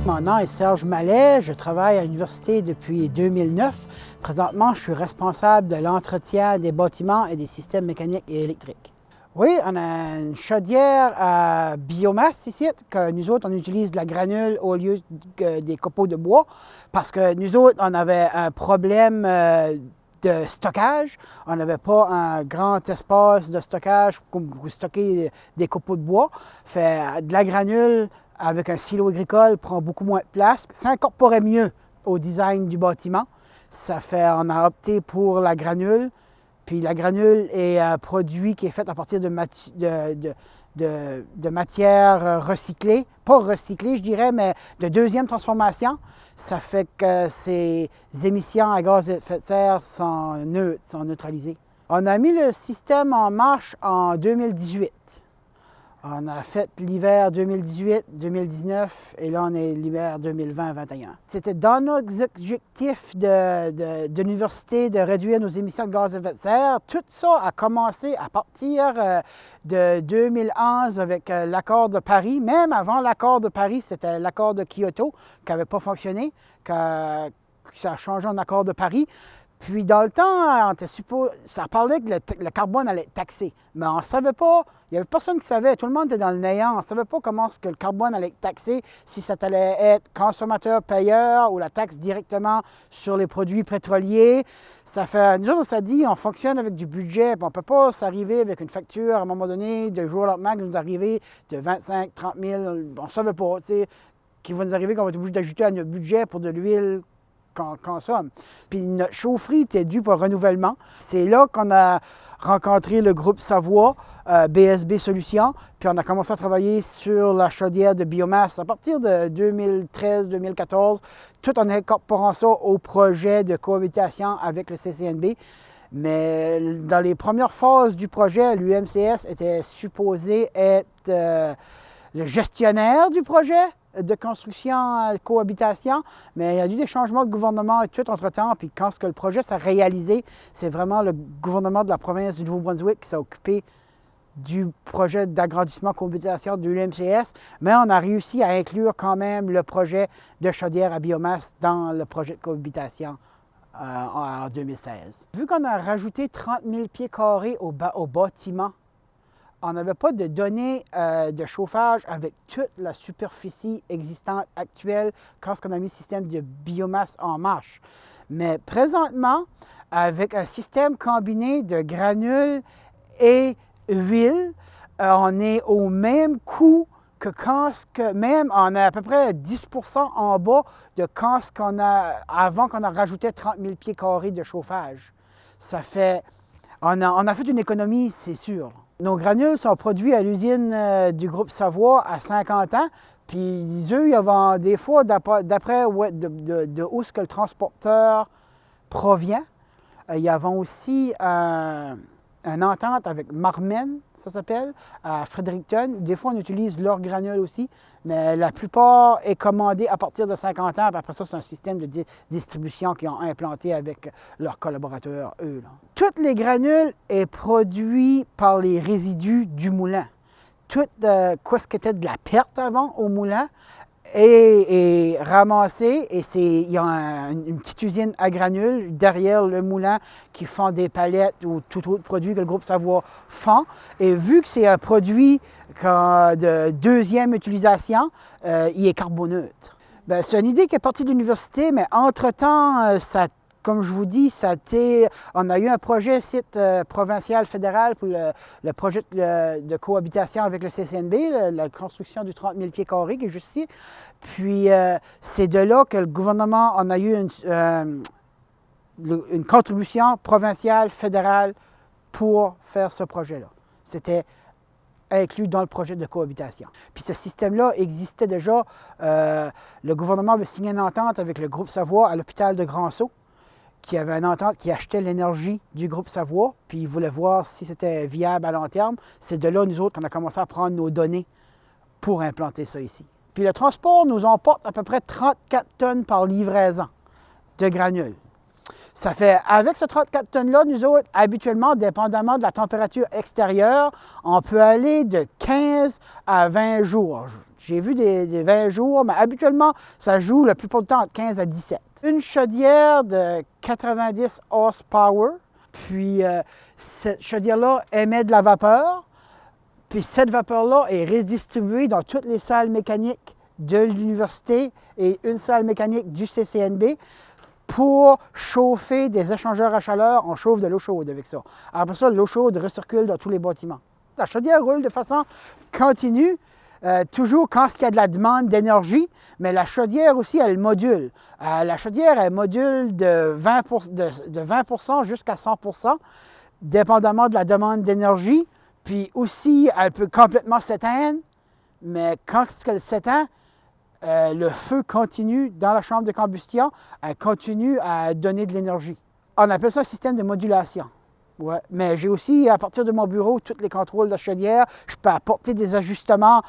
Mon nom est Serge Mallet, je travaille à l'université depuis 2009. Présentement, je suis responsable de l'entretien des bâtiments et des systèmes mécaniques et électriques. Oui, on a une chaudière à biomasse ici, que nous autres, on utilise de la granule au lieu des copeaux de bois, parce que nous autres, on avait un problème de stockage. On n'avait pas un grand espace de stockage pour stocker des copeaux de bois. Fait de la granule avec un silo agricole prend beaucoup moins de place. Ça incorporait mieux au design du bâtiment. On a opté pour la granule. Puis la granule est un produit qui est fait à partir de matières recyclées. Pas recyclées, je dirais, mais de deuxième transformation. Ça fait que ces émissions à gaz à effet de serre sont neutres, sont neutralisées. On a mis le système en marche en 2018. On a fait l'hiver 2018-2019 et là, on est l'hiver 2020-2021. C'était dans nos objectifs de l'université de réduire nos émissions de gaz à effet de serre. Tout ça a commencé à partir de 2011 avec l'accord de Paris. Même avant l'accord de Paris, c'était l'accord de Kyoto qui n'avait pas fonctionné, ça a changé en accord de Paris. Puis, dans le temps, ça parlait que le carbone allait être taxé. Mais on ne savait pas, il n'y avait personne qui savait, tout le monde était dans le néant. On ne savait pas comment que le carbone allait être taxé, si ça allait être consommateur-payeur ou la taxe directement sur les produits pétroliers. Nous autres, on s'est dit, on fonctionne avec du budget, puis on ne peut pas s'arriver avec une facture à un moment donné, de jour au lendemain, qui nous arriver de 25, 30 000. On ne savait pas, tu sais, qui va nous arriver qu'on va être obligé d'ajouter à notre budget pour de l'huile qu'on consomme. Puis notre chaufferie était due pour renouvellement. C'est là qu'on a rencontré le groupe Savoie, BSB Solutions, puis on a commencé à travailler sur la chaudière de biomasse à partir de 2013-2014, tout en incorporant ça au projet de cohabitation avec le CCNB. Mais dans les premières phases du projet, l'UMCS était supposé être le gestionnaire du projet de construction, cohabitation, mais il y a eu des changements de gouvernement et tout entre-temps, puis quand le projet s'est réalisé, c'est vraiment le gouvernement de la province du Nouveau-Brunswick qui s'est occupé du projet d'agrandissement cohabitation de l'UMCS, mais on a réussi à inclure quand même le projet de chaudière à biomasse dans le projet de cohabitation en 2016. Vu qu'on a rajouté 30 000 pieds carrés au bâtiment, on n'avait pas de données de chauffage avec toute la superficie existante actuelle quand on a mis le système de biomasse en marche. Mais présentement, avec un système combiné de granules et huile, on est au même coût que même on a à peu près 10 % en bas de avant qu'on a rajouté 30 000 pieds carrés de chauffage. On a fait une économie, c'est sûr. Nos granules sont produits à l'usine du groupe Savoie à 50 ans. Puis eux, ils ont des fois, d'après de où est-ce que le transporteur provient, ils ont aussi une entente avec Marmen, ça s'appelle, à Fredericton. Des fois, on utilise leurs granules aussi, mais la plupart est commandée à partir de 50 ans. Puis après ça, c'est un système de distribution qu'ils ont implanté avec leurs collaborateurs, eux. Là. Toutes les granules sont produites par les résidus du moulin. Tout ce qui était de la perte avant au moulin est ramassé et il y a une petite usine à granules derrière le moulin qui font des palettes ou tout autre produit que le groupe Savoie font. Et vu que c'est un produit de deuxième utilisation, il est carboneutre. Bien, c'est une idée qui est partie de l'université, mais entre-temps, comme je vous dis, on a eu un projet site provincial fédéral pour le projet de cohabitation avec le CCNB, la construction du 30 000 pieds carrés qui est juste ici. Puis c'est de là que le gouvernement en a eu une contribution provinciale, fédérale pour faire ce projet-là. C'était inclus dans le projet de cohabitation. Puis ce système-là existait déjà. Le gouvernement avait signé une entente avec le groupe Savoie à l'hôpital de Grand-Sault, qui avait une entente qui achetait l'énergie du groupe Savoie, puis ils voulaient voir si c'était viable à long terme. C'est de là, nous autres, qu'on a commencé à prendre nos données pour implanter ça ici. Puis le transport nous emporte à peu près 34 tonnes par livraison de granules. Ça fait, avec ce 34 tonnes-là, nous autres, habituellement, dépendamment de la température extérieure, on peut aller de 15 à 20 jours. J'ai vu des 20 jours, mais habituellement, ça joue la plupart du temps entre 15 à 17. Une chaudière de 90 horsepower, puis cette chaudière-là émet de la vapeur, puis cette vapeur-là est redistribuée dans toutes les salles mécaniques de l'université et une salle mécanique du CCNB pour chauffer des échangeurs à chaleur. On chauffe de l'eau chaude avec ça. Après ça, l'eau chaude recircule dans tous les bâtiments. La chaudière roule de façon continue, toujours quand il y a de la demande d'énergie, mais la chaudière aussi, elle module. La chaudière, elle module de 20 jusqu'à 100 dépendamment de la demande d'énergie. Puis aussi, elle peut complètement s'éteindre, mais quand elle s'éteint, le feu continue dans la chambre de combustion, elle continue à donner de l'énergie. On appelle ça un système de modulation. Ouais. Mais j'ai aussi, à partir de mon bureau, tous les contrôles de la chaudière. Je peux apporter des ajustements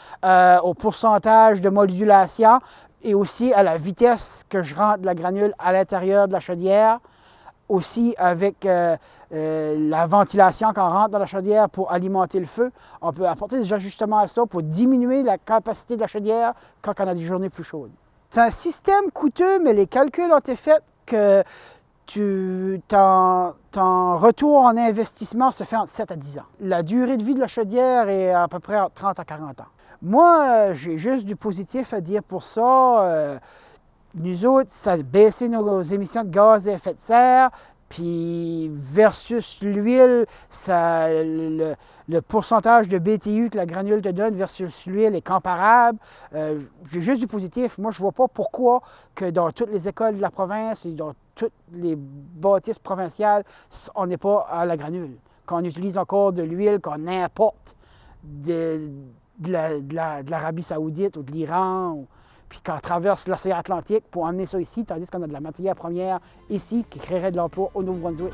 au pourcentage de modulation et aussi à la vitesse que je rentre de la granule à l'intérieur de la chaudière. Aussi avec la ventilation quand on rentre dans la chaudière pour alimenter le feu. On peut apporter des ajustements à ça pour diminuer la capacité de la chaudière quand on a des journées plus chaudes. C'est un système coûteux, mais les calculs ont été faits que ton retour en investissement se fait entre 7 à 10 ans. La durée de vie de la chaudière est à peu près entre 30 à 40 ans. Moi, j'ai juste du positif à dire pour ça. Nous autres, ça a baissé nos émissions de gaz à effet de serre, puis versus l'huile, le pourcentage de BTU que la granule te donne versus l'huile est comparable. J'ai juste du positif. Moi, je ne vois pas pourquoi que dans toutes les écoles de la province et dans toutes les bâtisses provinciales, on n'est pas à la granule. Qu'on utilise encore de l'huile qu'on importe de l'Arabie Saoudite ou de l'Iran, puis qu'on traverse l'océan Atlantique pour emmener ça ici, tandis qu'on a de la matière première ici qui créerait de l'emploi au Nouveau-Brunswick.